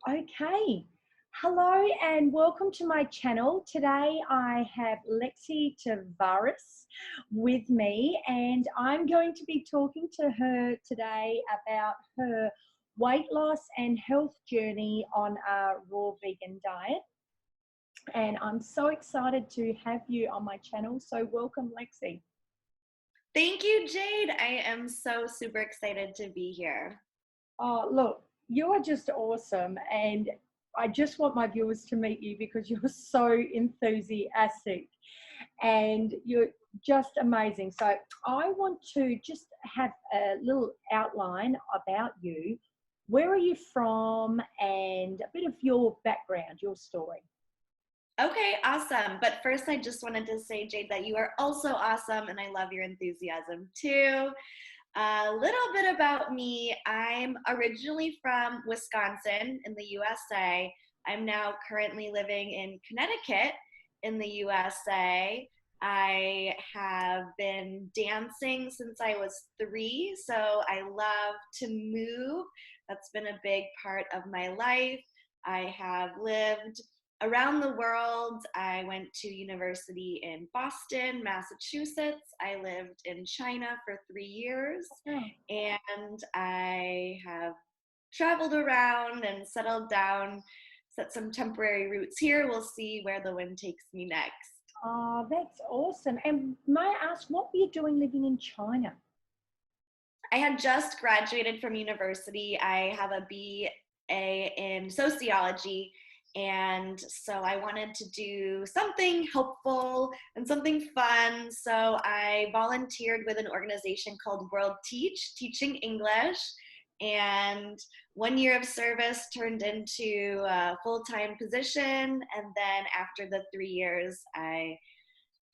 Okay. Hello and welcome to my channel. Today I have Lexi Tavares with me and I'm going to be talking to her today about her weight loss and health journey on a raw vegan diet. And I'm so excited to have you on my channel. So welcome, Lexi. Thank you, Jade. I am so super excited to be here. Oh, look, you are just awesome. And I just want my viewers to meet you because you're so enthusiastic and you're just amazing. So I want to just have a little outline about you. Where are you from and a bit of your background, your story. Okay, awesome. But first, I just wanted to say, Jade, that you are also awesome and I love your enthusiasm too. A little bit about me. I'm originally from Wisconsin in the USA. I'm now currently living in Connecticut in the USA. I have been dancing since I was 3, so I love to move. That's been a big part of my life. I have lived around the world. I went to university in Boston, Massachusetts. I lived in China for 3 years, Oh, and I have traveled around and settled down, set some temporary roots here. We'll see where the wind takes me next. oh, that's awesome. And may I ask, what were you doing living in China? I had just graduated from university. I have a BA in sociology. And so I wanted to do something helpful and something fun. So I volunteered with an organization called World Teach, teaching English. And 1 year of service turned into a full-time position. And then after the 3 years, I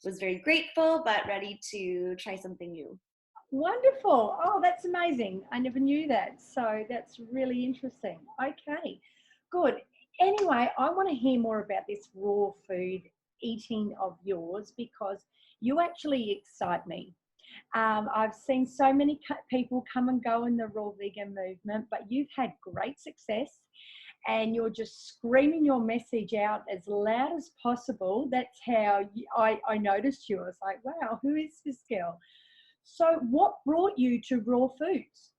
was very grateful, but ready to try something new. Wonderful. Oh, that's amazing. I never knew that. So that's really interesting. Okay, good. Anyway, I want to hear more about this raw food eating of yours because you actually excite me. I've seen so many people come and go in the raw vegan movement, but you've had great success and you're just screaming your message out as loud as possible. That's how I noticed you. I was like, wow, who is this girl? So what brought you to raw foods?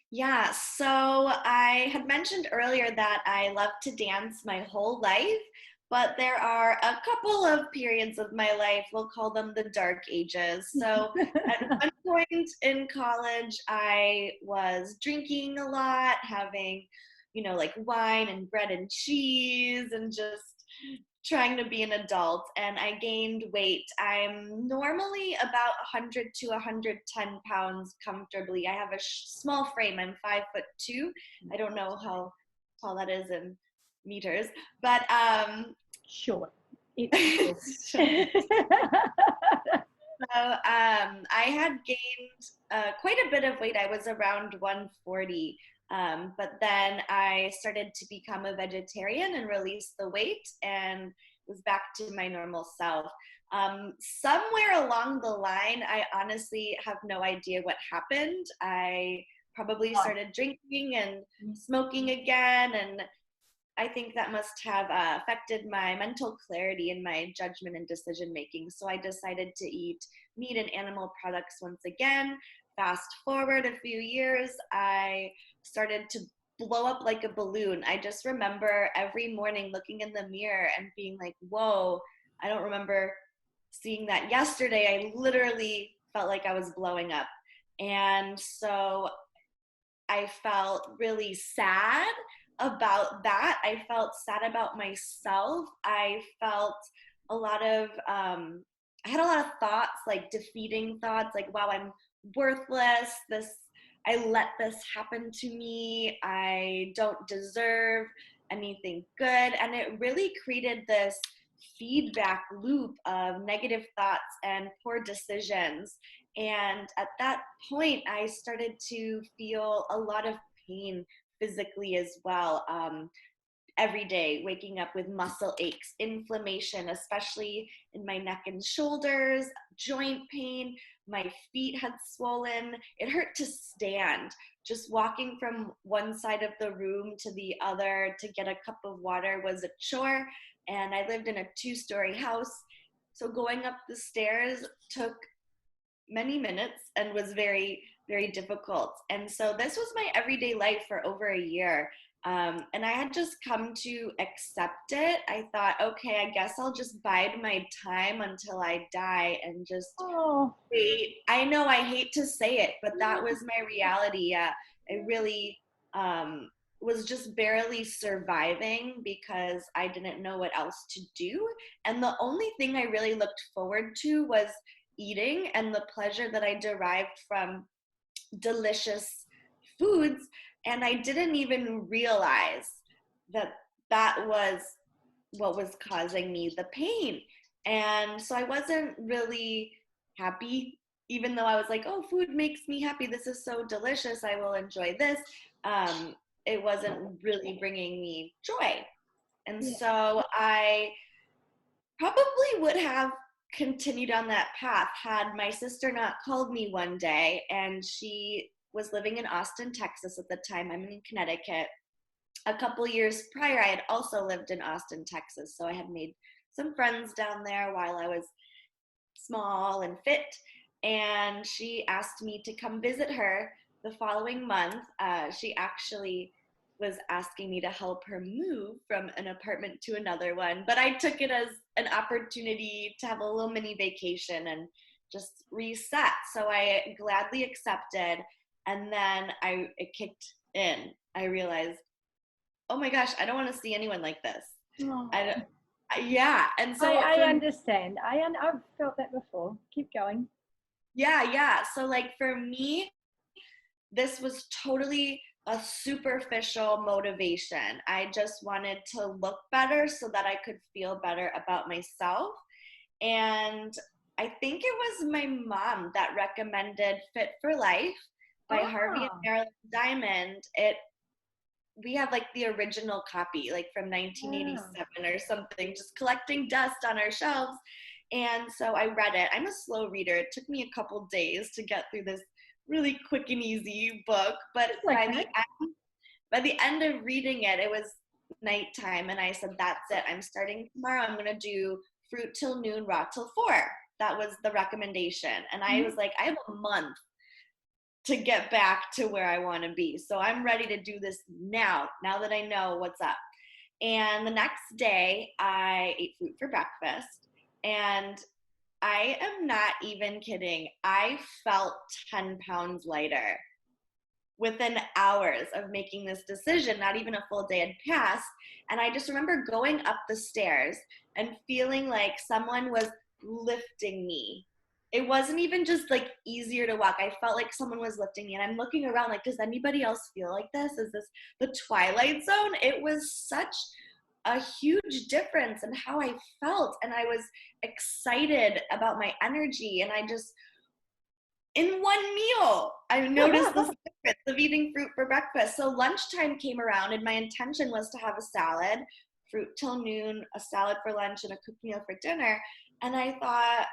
Yeah, so I had mentioned earlier that I love to dance my whole life, but there are a couple of periods of my life, we'll call them the dark ages. So at one point in college, I was drinking a lot, having, like wine and bread and cheese and just trying to be an adult, and I gained weight. I'm normally about 100 to 110 pounds comfortably. I have a small frame. I'm 5'2". I don't know how tall that is in meters, but Sure. It's sure. I had gained quite a bit of weight. I was around 140. But then I started to become a vegetarian and release the weight and was back to my normal self. Somewhere along the line, I honestly have no idea what happened. I probably started drinking and smoking again, and I think that must have affected my mental clarity and my judgment and decision making. So I decided to eat meat and animal products once again. Fast forward a few years, I started to blow up like a balloon. I just remember every morning looking in the mirror and being like, whoa, I don't remember seeing that yesterday. I literally felt like I was blowing up. And so I felt really sad about that. I felt sad about myself. I felt a lot of, I had a lot of thoughts, like defeating thoughts, like, wow, I'm worthless. I let this happen to me. I don't deserve anything good. And it really created this feedback loop of negative thoughts and poor decisions. And at that point, I started to feel a lot of pain physically as well. Every day, waking up with muscle aches, inflammation, especially in my neck and shoulders, joint pain, My feet had swollen. It hurt to stand. Just walking from one side of the room to the other to get a cup of water was a chore. And I lived in a 2-story house. So going up the stairs took many minutes and was very, very difficult. And so this was my everyday life for over a year. And I had just come to accept it. I thought, okay, I guess I'll just bide my time until I die and just Oh, wait. I know I hate to say it, but that was my reality. I really was just barely surviving because I didn't know what else to do. And the only thing I really looked forward to was eating and the pleasure that I derived from delicious foods. And I didn't even realize that that was what was causing me the pain. And so I wasn't really happy, even though I was like, oh, food makes me happy. This is so delicious. I will enjoy this. Um, it wasn't really bringing me joy. And yeah. so I probably would have continued on that path had my sister not called me one day. And she was living in Austin, Texas at the time. I'm in Connecticut. A couple years prior, I had also lived in Austin, Texas. So I had made some friends down there while I was small and fit. And she asked me to come visit her the following month. She actually was asking me to help her move from an apartment to another one. But I took it as an opportunity to have a little mini vacation and just reset. So I gladly accepted. And then it kicked in. I realized, oh my gosh, I don't want to see anyone like this. Oh. Yeah. And so I understand. I've felt that before. Keep going. yeah. So like for me, this was totally a superficial motivation. I just wanted to look better so that I could feel better about myself. And I think it was my mom that recommended Fit for Life by Harvey and Ah, Marilyn Diamond. We have like the original copy, like from wow. 1987 or something, just collecting dust on our shelves. And so I read it. I'm a slow reader. It took me a couple days to get through this really quick and easy book, but It's okay. by the end of reading it, it was nighttime, and I said, "That's it. I'm starting tomorrow. I'm gonna do fruit till noon, raw till 4." That was the recommendation, and I was Mhm. like, I have a month to get back to where I want to be. So I'm ready to do this now that I know what's up. And the next day, I ate fruit for breakfast. And I am not even kidding. I felt 10 pounds lighter within hours of making this decision. Not even a full day had passed. And I just remember going up the stairs and feeling like someone was lifting me. It wasn't even just like easier to walk. I felt like someone was lifting me, and I'm looking around like, does anybody else feel like this? Is this the Twilight Zone? It was such a huge difference in how I felt, and I was excited about my energy. And I just, in one meal, I noticed this difference of eating fruit for breakfast. So lunchtime came around, and my intention was to have a salad, fruit till noon, a salad for lunch, and a cooked meal for dinner. And I thought,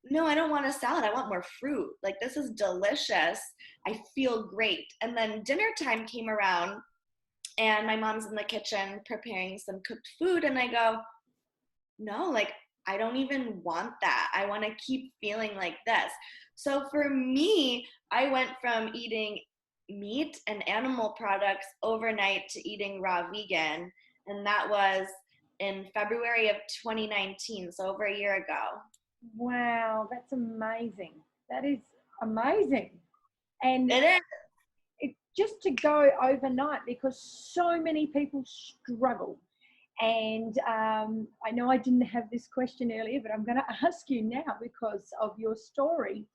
no, I don't want a salad. I want more fruit. Like, this is delicious. I feel great. And then dinner time came around, and my mom's in the kitchen preparing some cooked food. And I go, no, like, I don't even want that. I want to keep feeling like this. So for me, I went from eating meat and animal products overnight to eating raw vegan. And that was in February of 2019, so over a year ago. Wow, that's amazing. That is amazing. And It is. it just to go overnight, because so many people struggle. And I know I didn't have this question earlier, but I'm going to ask you now because of your story.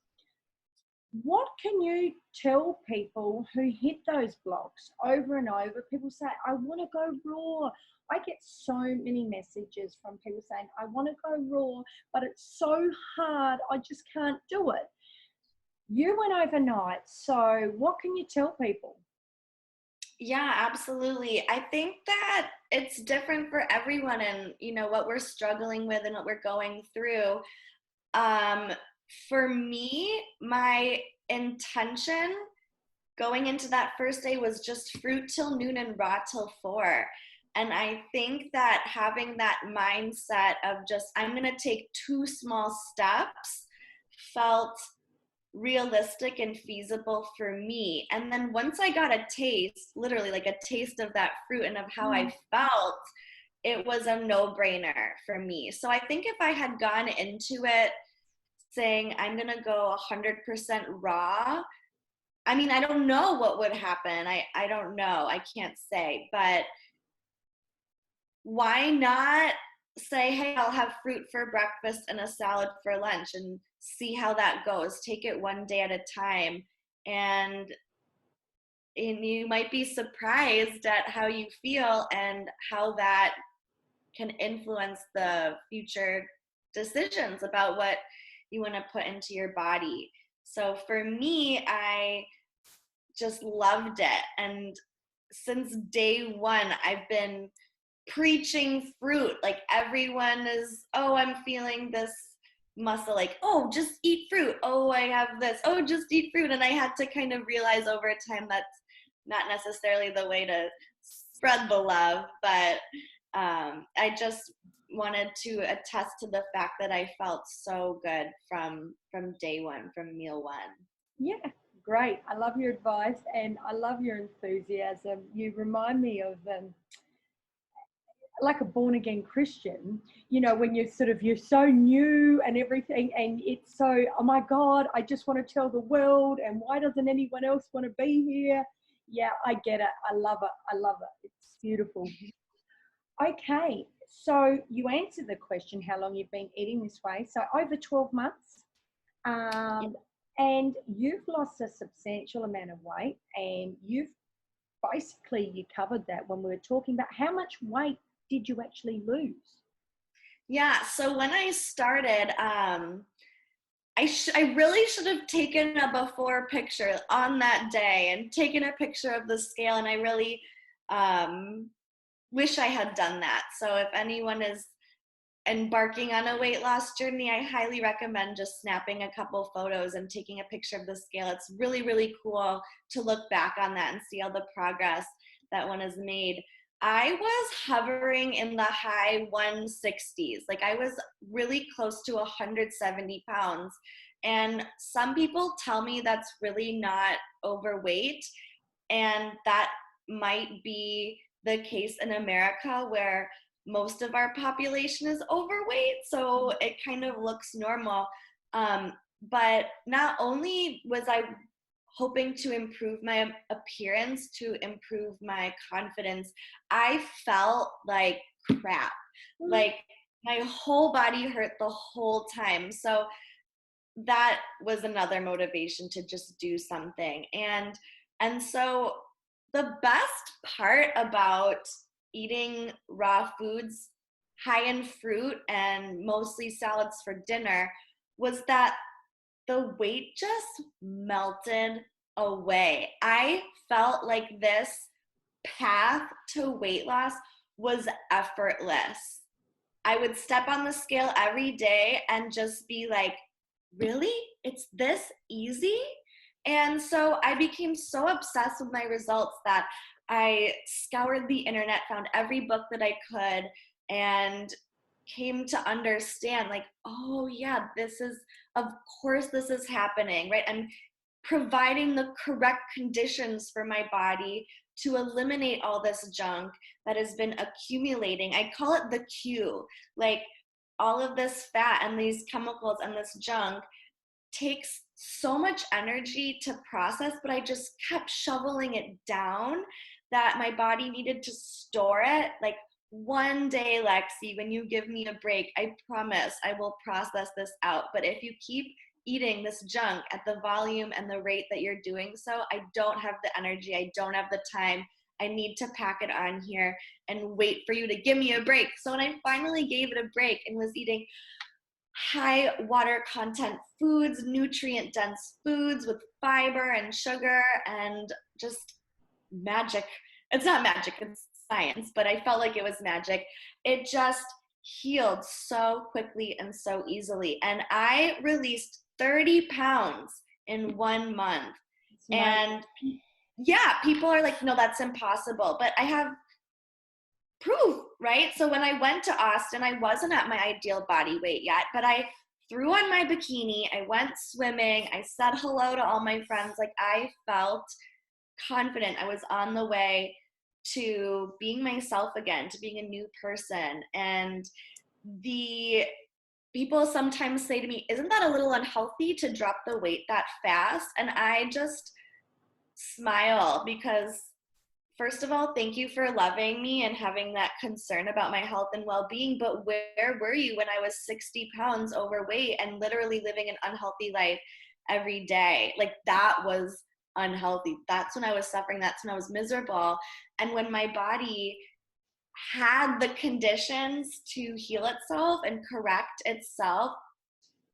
What can you tell people who hit those blocks over and over? People say, I want to go raw. I get so many messages from people saying, I want to go raw, but it's so hard. I just can't do it. You went overnight. So what can you tell people? Yeah, absolutely. I think that it's different for everyone, and what we're struggling with and what we're going through. Um, For me, my intention going into that first day was just fruit till noon and raw till 4. And I think that having that mindset of just, I'm going to take 2 small steps felt realistic and feasible for me. And then once I got a taste, literally like a taste of that fruit and of how I felt, it was a no-brainer for me. So I think if I had gone into it saying I'm going to go 100% raw, I mean, I don't know what would happen. I don't know. I can't say. But why not say, hey, I'll have fruit for breakfast and a salad for lunch and see how that goes. Take it one day at a time. And you might be surprised at how you feel and how that can influence the future decisions about what you want to put into your body. So for me, I just loved it. And since day one, I've been preaching fruit. Like everyone is, oh, I'm feeling this muscle, like, oh, just eat fruit. Oh, I have this. Oh, just eat fruit. And I had to kind of realize over time that's not necessarily the way to spread the love, but I just wanted to attest to the fact that I felt so good from day one, from meal one. Yeah, great. I love your advice and I love your enthusiasm. You remind me of like a born again Christian, you know, when you're so new and everything, and it's so, oh my God, I just want to tell the world, and why doesn't anyone else want to be here? Yeah, I get it. I love it. I love it. It's beautiful. Okay, so you answered the question how long you've been eating this way. So over 12 months. And you've lost a substantial amount of weight, and you covered that when we were talking about how much weight did you actually lose? Yeah, so when I started, I really should have taken a before picture on that day and taken a picture of the scale, and I really wish I had done that. So if anyone is embarking on a weight loss journey, I highly recommend just snapping a couple photos and taking a picture of the scale. It's really, really cool to look back on that and see all the progress that one has made. I was hovering in the high 160s. Like I was really close to 170 pounds. And some people tell me that's really not overweight. And that might be the case in America, where most of our population is overweight, so it kind of looks normal. But not only was I hoping to improve my appearance, to improve my confidence, I felt like crap. Like my whole body hurt the whole time. So that was another motivation to just do something. And so the best part about eating raw foods high in fruit and mostly salads for dinner was that the weight just melted away. I felt like this path to weight loss was effortless. I would step on the scale every day and just be like, really? It's this easy? And so I became so obsessed with my results that I scoured the internet, found every book that I could, and came to understand, like, oh yeah, of course this is happening, right? I'm providing the correct conditions for my body to eliminate all this junk that has been accumulating. I call it the Q. Like all of this fat and these chemicals and this junk takes so much energy to process, but I just kept shoveling it down that my body needed to store it. Like, one day, Lexi, when you give me a break, I promise I will process this out. But if you keep eating this junk at the volume and the rate that you're doing so, I don't have the energy, I don't have the time. I need to pack it on here and wait for you to give me a break. So when I finally gave it a break and was eating high water content foods, nutrient dense foods with fiber and sugar and just magic. It's not magic, it's science, but I felt like it was magic. It just healed so quickly and so easily. And I released 30 pounds in 1 month. It's And amazing. yeah, people are like, no, that's impossible. But I have proof, right? So when I went to Austin, I wasn't at my ideal body weight yet, but I threw on my bikini, I went swimming, I said hello to all my friends. Like, I felt confident. I was on the way to being myself again, to being a new person. And the people sometimes say to me, isn't that a little unhealthy to drop the weight that fast? And I just smile because, first of all, thank you for loving me and having that concern about my health and well-being. But where were you when I was 60 pounds overweight and literally living an unhealthy life every day? Like, that was unhealthy. That's when I was suffering. That's when I was miserable. And when my body had the conditions to heal itself and correct itself,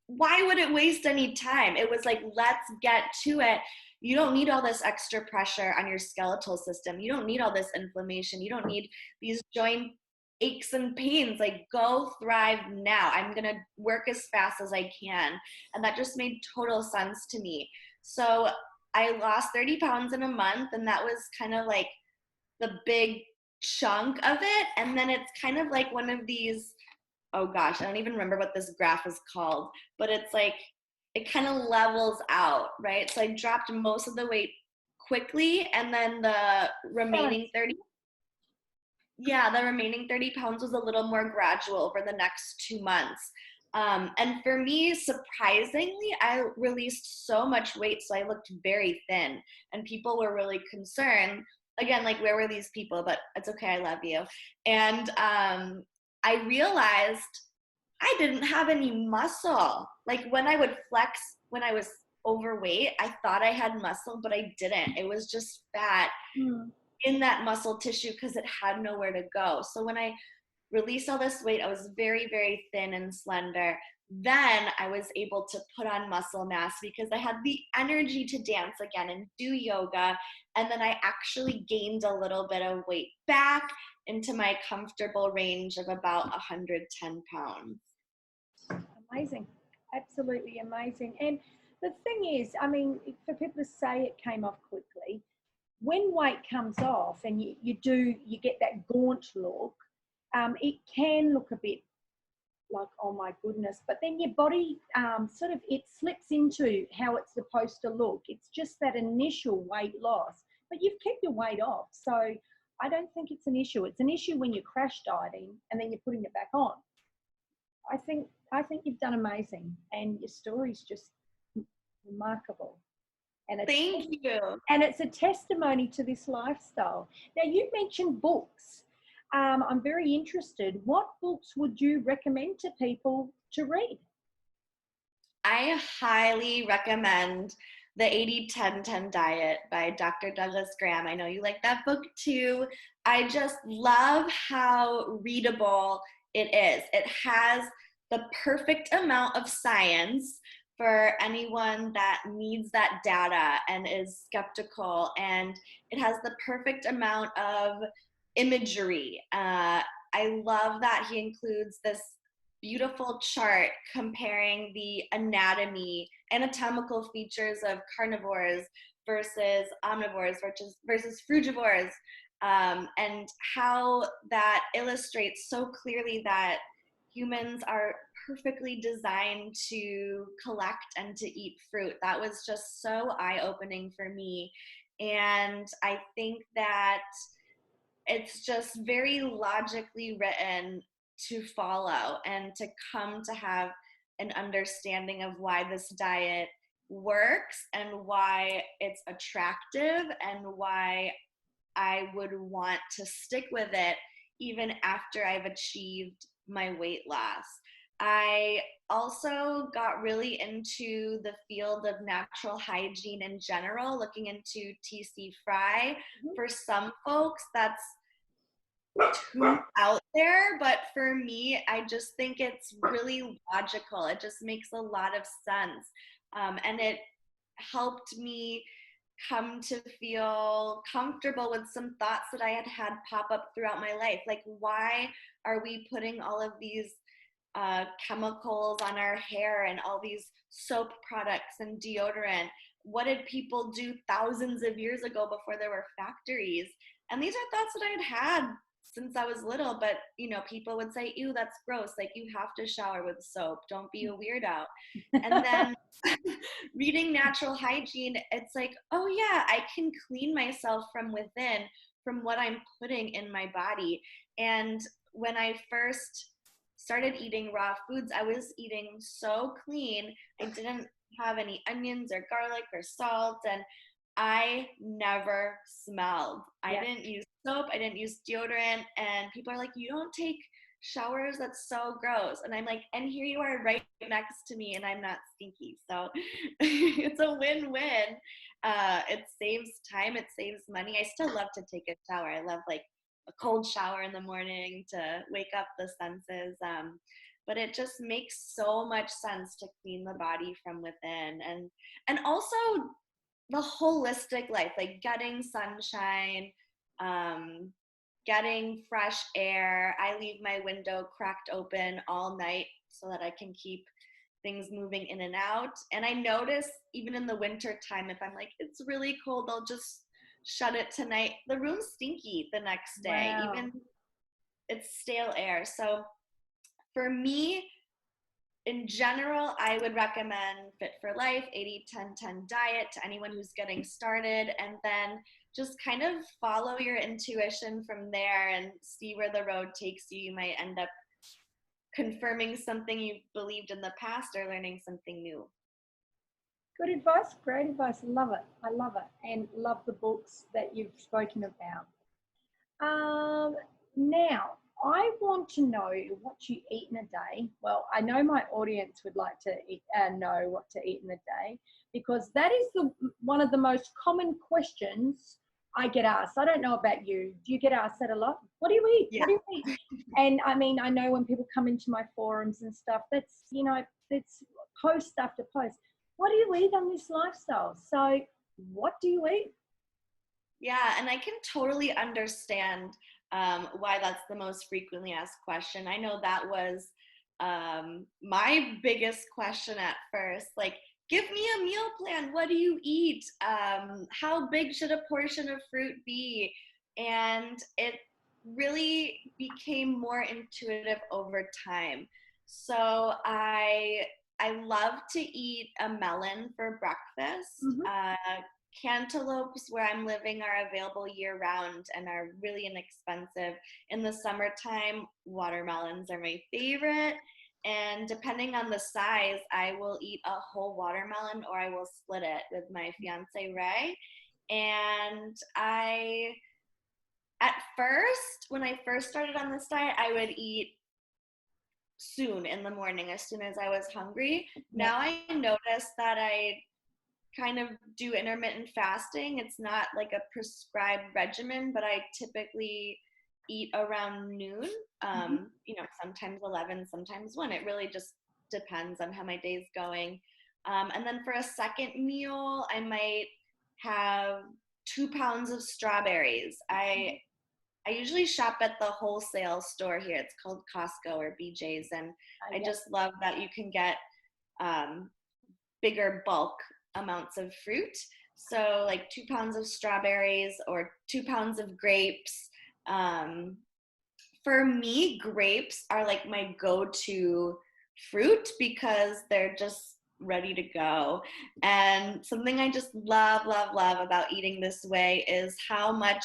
why would it waste any time? It was like, let's get to it. You don't need all this extra pressure on your skeletal system. You don't need all this inflammation. You don't need these joint aches and pains. Like, go thrive now. I'm going to work as fast as I can. And that just made total sense to me. So I lost 30 pounds in a month, and that was kind of like the big chunk of it. And then it's kind of like one of these, oh gosh, I don't even remember what this graph is called, but it's like, it kind of levels out, right? So I dropped most of the weight quickly, and then the remaining 30, yeah, the remaining 30 pounds was a little more gradual over the next 2 months. And for me, surprisingly, I released so much weight, so I looked very thin, and people were really concerned. Again, like, where were these people? But it's okay, I love you. And I realized I didn't have any muscle. Like, when I would flex when I was overweight, I thought I had muscle, but I didn't. It was just fat in that muscle tissue because it had nowhere to go. So when I released all this weight, I was very, very thin and slender. Then I was able to put on muscle mass because I had the energy to dance again and do yoga. And then I actually gained a little bit of weight back into my comfortable range of about 110 pounds. Amazing. Absolutely amazing. And the thing is, I mean, for people to say it came off quickly, when weight comes off and you get that gaunt look, it can look a bit like, oh my goodness, but then your body sort of, it slips into how it's supposed to look. It's just that initial weight loss, but you've kept your weight off. So I don't think it's an issue. It's an issue when you're crash dieting and then you're putting it back on. I think you've done amazing, and your story's just remarkable. And Thank you. it's a testimony to this lifestyle. Now, you mentioned books. I'm very interested. What books would you recommend to people to read? I highly recommend The 80-10-10 Diet by Dr. Douglas Graham. I know you like that book too. I just love how readable it is. It has the perfect amount of science for anyone that needs that data and is skeptical, and it has the perfect amount of imagery. I love that he includes this beautiful chart comparing the anatomical features of carnivores versus omnivores versus frugivores, and how that illustrates so clearly that humans are perfectly designed to collect and to eat fruit. That was just so eye-opening for me. And I think that it's just very logically written to follow and to come to have an understanding of why this diet works and why it's attractive and why I would want to stick with it even after I've achieved my weight loss. I also got really into the field of natural hygiene in general, looking into TC Fry. For some folks, that's too out there, but for me, I just think it's really logical. It just makes a lot of sense. And it helped me come to feel comfortable with some thoughts that I had had pop up throughout my life. Like, why are we putting all of these chemicals on our hair and all these soap products and deodorant. What did people do thousands of years ago before there were factories? And these are thoughts that I'd had since I was little, but people would say, ew, that's gross. Like, you have to shower with soap. Don't be a weirdo. And then reading natural hygiene, it's like, oh yeah, I can clean myself from within, from what I'm putting in my body. And when I first started eating raw foods, I was eating so clean. I didn't have any onions or garlic or salt, and I never smelled. I didn't use soap, I didn't use deodorant, and people are like, you don't take showers, that's so gross. And I'm like, and here you are right next to me, and I'm not stinky. So it's a win-win. It saves time, it saves money. I still love to take a shower. I love like a cold shower in the morning to wake up the senses. But it just makes so much sense to clean the body from within, and also the holistic life, like getting sunshine, getting fresh air. I leave my window cracked open all night so that I can keep things moving in and out. And I notice even in the winter time, if I'm like, it's really cold, I'll just shut it tonight. The room's stinky the next day. Wow. Even it's stale air. So for me, in general, I would recommend Fit for Life, 80-10-10 diet to anyone who's getting started, and then just kind of follow your intuition from there and see where the road takes you. You might end up confirming something you've believed in the past or learning something new. Good advice, great advice. Love it. I love it, and love the books that you've spoken about. Now, I want to know what you eat in a day. Well, I know my audience would like to know what to eat in a day, because that is one of the most common questions I get asked. I don't know about you. Do you get asked that a lot? What do you eat? Yeah. What do you eat? And I mean, I know when people come into my forums and stuff, that's post after post. What do you eat on this lifestyle? So what do you eat? Yeah, and I can totally understand why that's the most frequently asked question. I know that was my biggest question at first. Like, give me a meal plan. What do you eat? How big should a portion of fruit be? And it really became more intuitive over time. So I love to eat a melon for breakfast. Mm-hmm. Cantaloupes where I'm living are available year round and are really inexpensive. In the summertime, watermelons are my favorite. And depending on the size, I will eat a whole watermelon or I will split it with my fiance, Ray. And at first, when I first started on this diet, I would eat soon in the morning as soon as I was hungry. Now I notice that I kind of do intermittent fasting. It's not like a prescribed regimen, but I typically eat around noon, sometimes 11, sometimes 1. It really just depends on how my day's going. And then for a second meal, I might have 2 pounds of strawberries. I usually shop at the wholesale store here. It's called Costco or BJ's, and I just love that you can get bigger bulk amounts of fruit. So like 2 pounds of strawberries or 2 pounds of grapes. For me, grapes are like my go-to fruit because they're just ready to go. And something I just love, love, love about eating this way is how much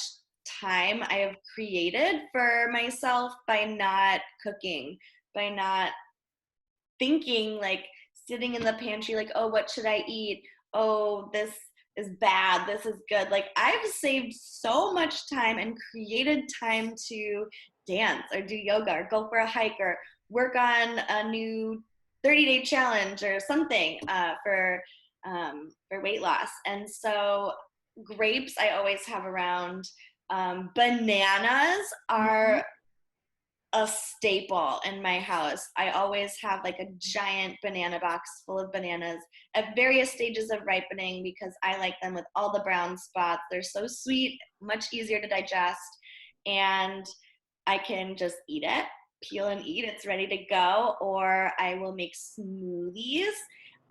time I have created for myself by not cooking, by not thinking, like sitting in the pantry like, oh, what should I eat? Oh, this is bad, this is good. Like, I've saved so much time and created time to dance or do yoga or go for a hike or work on a new 30-day challenge or something for weight loss. And so grapes I always have around. Bananas are a staple in my house. I always have like a giant banana box full of bananas at various stages of ripening because I like them with all the brown spots. They're so sweet, much easier to digest, and I can just eat it. peel and eat. It's ready to go. Or I will make smoothies.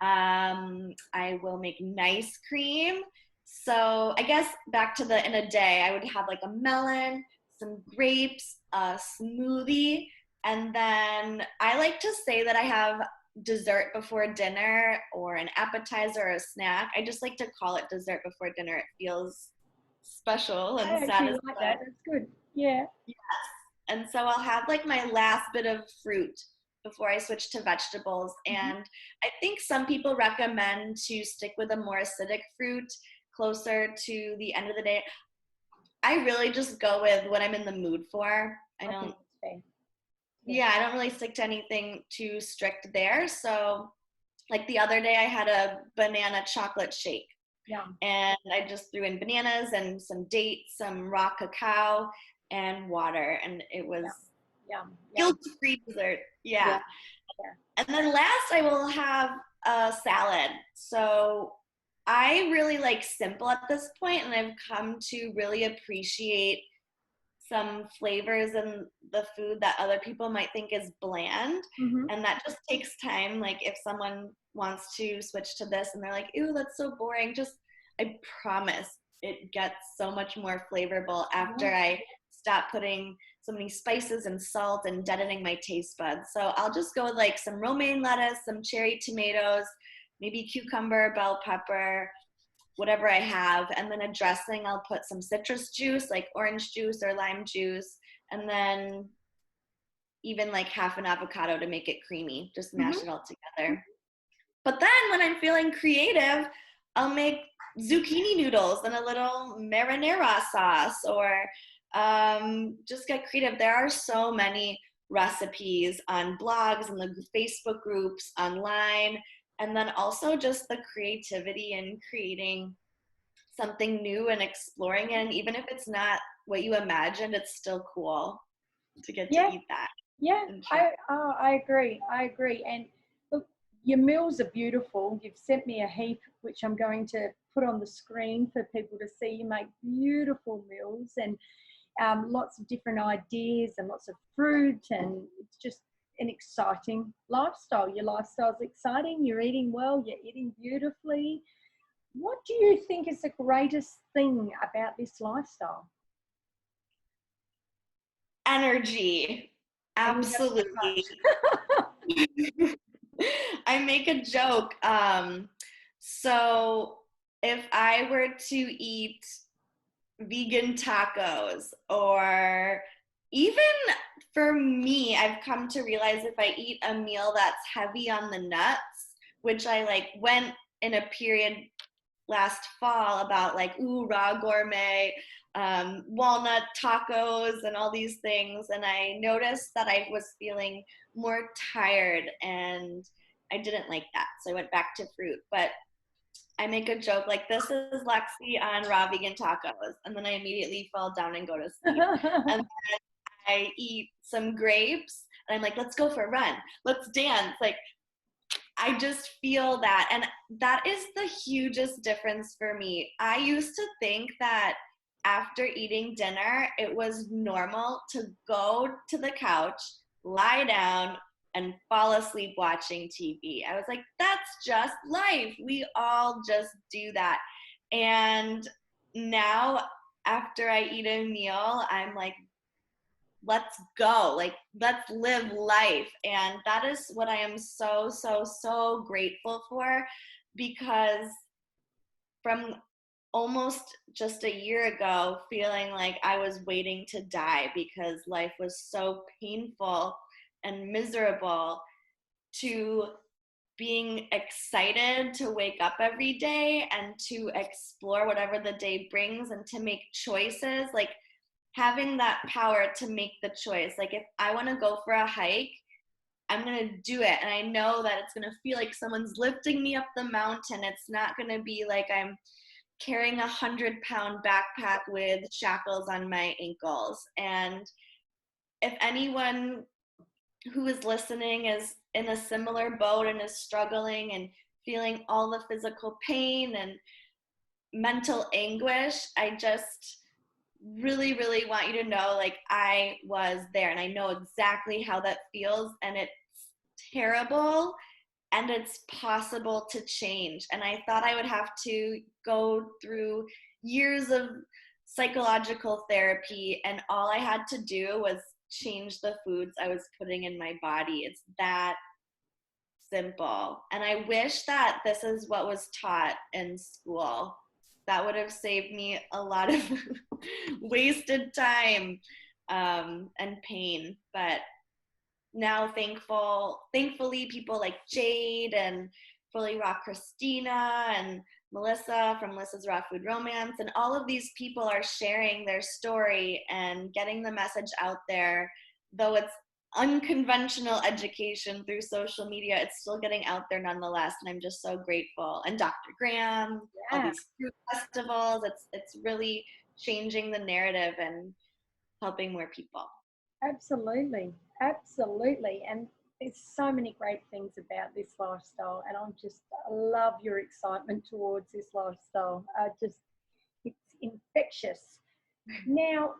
I will make nice cream. So I guess back to in a day, I would have like a melon, some grapes, a smoothie, and then I like to say that I have dessert before dinner or an appetizer or a snack. I just like to call it dessert before dinner. It feels special I and actually like satisfying. that. That's good. Yeah. And so I'll have like my last bit of fruit before I switch to vegetables. Mm-hmm. And I think some people recommend to stick with a more acidic fruit closer to the end of the day. I really just go with what I'm in the mood for. I think it's fair. Yeah, I don't really stick to anything too strict there. So, like the other day, I had a banana chocolate shake. Yum. And I just threw in bananas and some dates, some raw cacao, and water. And it was Yum. Yum. guilt-free dessert. Yeah. Yeah. Yeah. And then last, I will have a salad. So I really like simple at this point, and I've come to really appreciate some flavors in the food that other people might think is bland. Mm-hmm. And that just takes time. Like if someone wants to switch to this and they're like, ew, that's so boring, just, I promise it gets so much more flavorful after I stop putting so many spices and salt and deadening my taste buds. So I'll just go with like some romaine lettuce, some cherry tomatoes, maybe cucumber, bell pepper, whatever I have. And then a dressing, I'll put some citrus juice, like orange juice or lime juice, and then even like half an avocado to make it creamy. Just mash it all together. But then when I'm feeling creative, I'll make zucchini noodles and a little marinara sauce, or just get creative. There are so many recipes on blogs and the Facebook groups online. And then also just the creativity in creating something new and exploring it. And even if it's not what you imagined, it's still cool to get to eat that. Yeah, I agree. I agree. And look, your meals are beautiful. You've sent me a heap, which I'm going to put on the screen for people to see. You make beautiful meals and lots of different ideas and lots of fruit, and it's just an exciting lifestyle. Your lifestyle's exciting. You're eating well. You're eating beautifully. What do you think is the greatest thing about this lifestyle? Energy. And you have so Absolutely. much. I make a joke. So if I were to eat vegan tacos, or even for me, I've come to realize if I eat a meal that's heavy on the nuts, which I like went in a period last fall about like, ooh, raw gourmet, walnut tacos and all these things. And I noticed that I was feeling more tired and I didn't like that. So I went back to fruit. But I make a joke like, this is Lexi on raw vegan tacos. And then I immediately fall down and go to sleep. And then I eat some grapes and I'm like, let's go for a run. Let's dance. Like, I just feel that. And that is the hugest difference for me. I used to think that after eating dinner, it was normal to go to the couch, lie down, and fall asleep watching TV. I was like, that's just life. We all just do that. And now, after I eat a meal, I'm like, let's go, like let's live life. And that is what I am so so grateful for, because from almost just a year ago feeling like I was waiting to die because life was so painful and miserable, to being excited to wake up every day and to explore whatever the day brings and to make choices, like having that power to make the choice. Like if I want to go for a hike, I'm going to do it. And I know that it's going to feel like someone's lifting me up the mountain. It's not going to be like I'm carrying 100-pound backpack with shackles on my ankles. And if anyone who is listening is in a similar boat and is struggling and feeling all the physical pain and mental anguish, I just really, really want you to know, like, I was there and I know exactly how that feels, and it's terrible and it's possible to change. And I thought I would have to go through years of psychological therapy, and all I had to do was change the foods I was putting in my body. It's that simple. And I wish that this is what was taught in school. That would have saved me a lot of wasted time and pain. But now thankfully people like Jade and Fully Raw Christina and Melissa from Melissa's Raw Food Romance, and all of these people are sharing their story and getting the message out there. Though it's unconventional education through social media, it's still getting out there nonetheless, and I'm just so grateful. And Dr. Graham, all Yeah, these food festivals, it's really changing the narrative and helping more people. absolutely. Absolutely. And there's so many great things about this lifestyle. And I love your excitement towards this lifestyle. It's infectious. Now,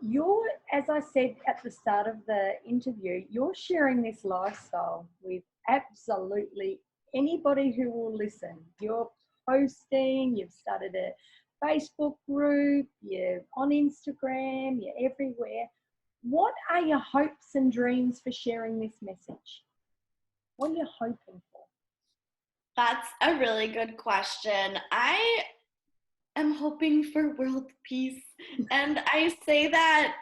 as I said at the start of the interview, you're sharing this lifestyle with absolutely anybody who will listen. You're posting, you've started a Facebook group, you're on Instagram, you're everywhere. What are your hopes and dreams for sharing this message? What are you hoping for? That's a really good question. I am hoping for world peace. And I say that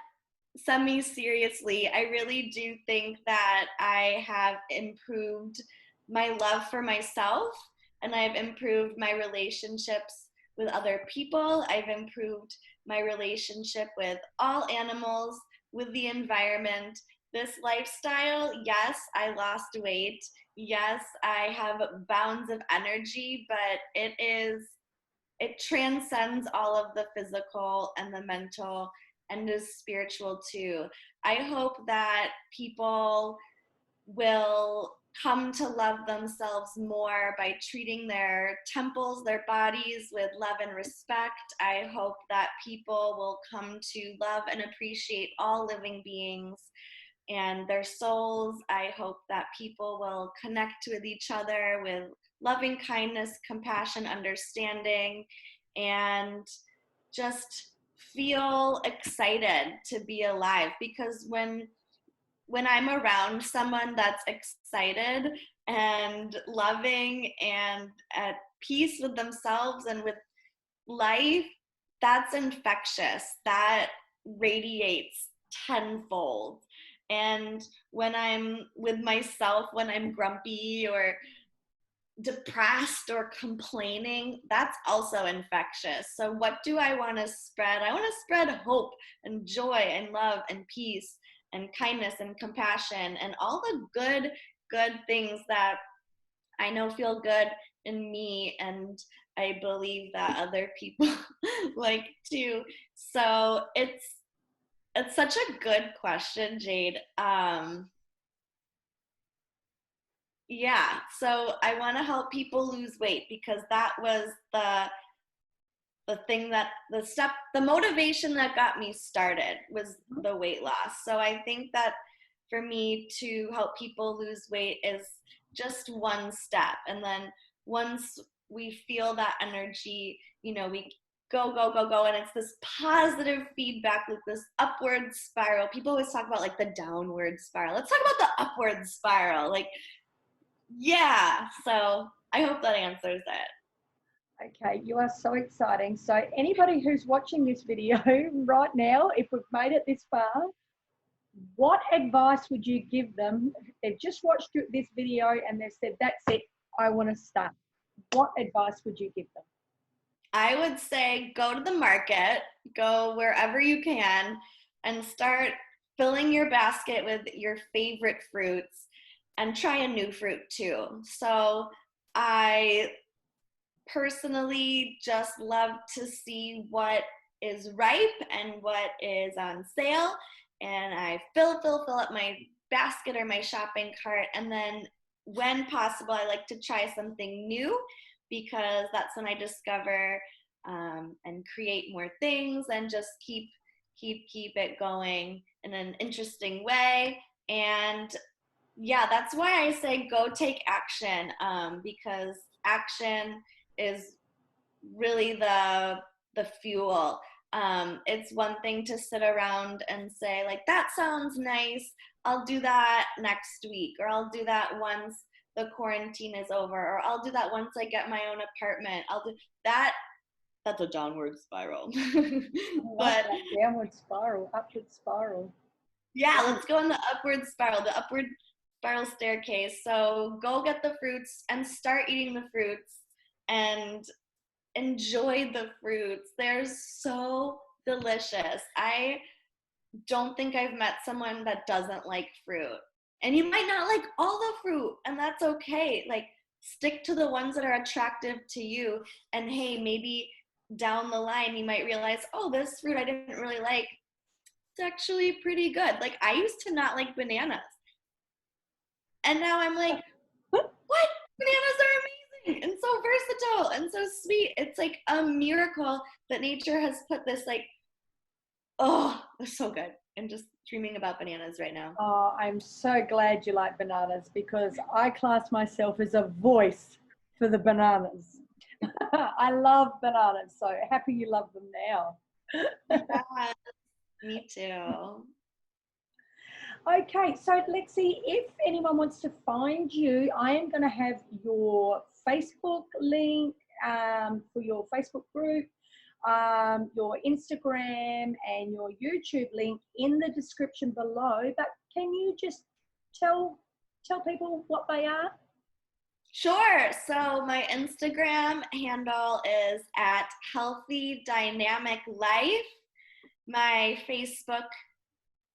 semi seriously. I really do think that I have improved my love for myself, and I've improved my relationships with other people. I've improved my relationship with all animals, with the environment. This lifestyle, yes, I lost weight. Yes, I have bounds of energy, but it transcends all of the physical and the mental and is spiritual too. I hope that people will come to love themselves more by treating their temples, their bodies with love and respect. I hope that people will come to love and appreciate all living beings and their souls. I hope that people will connect with each other with loving kindness, compassion, understanding, and just feel excited to be alive. Because when I'm around someone that's excited and loving and at peace with themselves and with life, that's infectious. That radiates tenfold. And when I'm with myself, when I'm grumpy or depressed or complaining, that's also infectious. So what do I want to spread? I want to spread hope and joy and love and peace and kindness and compassion and all the good things that I know feel good in me, and I believe that other people like too. So it's such a good question, Jade. Yeah, so I want to help people lose weight because that was the thing that the motivation that got me started was the weight loss. So I think that for me to help people lose weight is just one step. And then once we feel that energy, we go, and it's this positive feedback loop, this upward spiral. People always talk about like the downward spiral. Let's talk about the upward spiral. Like, yeah, so I hope that answers it. Okay, you are so exciting. So anybody who's watching this video right now, if we've made it this far, what advice would you give them? They've just watched this video and they've said, that's it, I want to start. What advice would you give them? I would say go to the market, go wherever you can, and start filling your basket with your favorite fruits and try a new fruit too. So I personally just love to see what is ripe and what is on sale, and I fill up my basket or my shopping cart, and then when possible I like to try something new because that's when I discover and create more things and just keep keep it going in an interesting way. And yeah, that's why I say go take action, because action is really the fuel. It's one thing to sit around and say like, that sounds nice, I'll do that next week, or I'll do that once the quarantine is over, or I'll do that once I get my own apartment. I'll do that. That's a downward spiral. I love But that downward spiral, upward spiral. yeah, Love let's go in the upward spiral, the upward spiral staircase. So go get the fruits and start eating the fruits and enjoy the fruits. They're so delicious. I don't think I've met someone that doesn't like fruit. And you might not like all the fruit, and that's okay. Like, stick to the ones that are attractive to you. And hey, maybe down the line, you might realize, oh, this fruit I didn't really like, it's actually pretty good. Like, I used to not like bananas. And now I'm like, what? Bananas are amazing and so versatile and so sweet. It's like a miracle that nature has put this, like, oh, it's so good. I'm just dreaming about bananas right now. Oh, I'm so glad you like bananas, because I class myself as a voice for the bananas. I love bananas, so happy you love them now. Yeah, me too. Okay, so Lexi, if anyone wants to find you, I am going to have your Facebook link for your Facebook group, your Instagram and your YouTube link in the description below. But can you just tell people what they are? Sure. So my Instagram handle is at Healthy Dynamic Life. My Facebook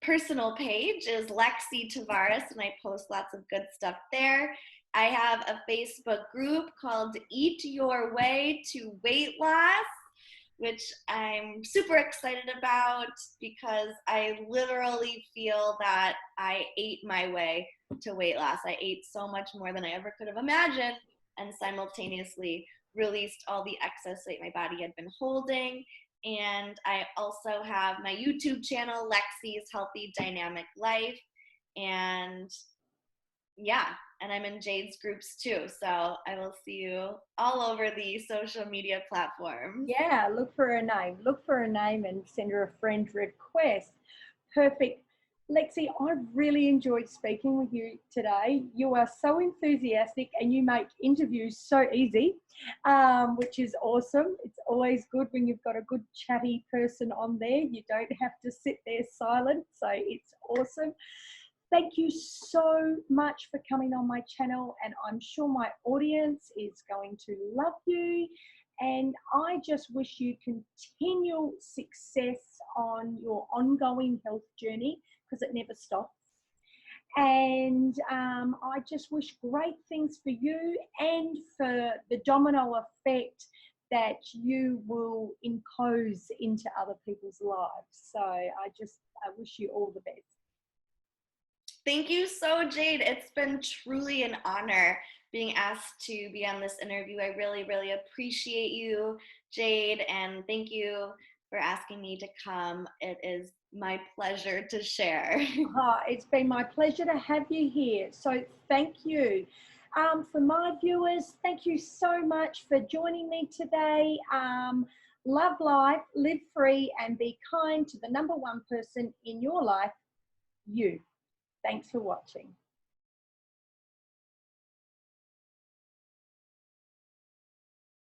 personal page is Lexi Tavares, and I post lots of good stuff there. I have a Facebook group called Eat Your Way to Weight Loss, which I'm super excited about because I literally feel that I ate my way to weight loss. I ate so much more than I ever could have imagined, and simultaneously released all the excess weight my body had been holding. And I also have my YouTube channel, Lexi's Healthy Dynamic Life. And yeah, and I'm in Jade's groups too. So I will see you all over the social media platforms. Yeah, look for her name. Look for her name and send her a friend request. Perfect. Lexi, I've really enjoyed speaking with you today. You are so enthusiastic and you make interviews so easy, which is awesome. It's always good when you've got a good chatty person on there. You don't have to sit there silent, so it's awesome. Thank you so much for coming on my channel, and I'm sure my audience is going to love you. And I just wish you continual success on your ongoing health journey, because it never stops. And I just wish great things for you and for the domino effect that you will impose into other people's lives. So I wish you all the best. Thank you so, Jade. It's been truly an honor being asked to be on this interview. I really, really appreciate you, Jade, and thank you for asking me to come. It is my pleasure to share. It's been my pleasure to have you here. So thank you. For my viewers, thank you so much for joining me today. Love life, live free, and be kind to the number one person in your life, you. Thanks for watching.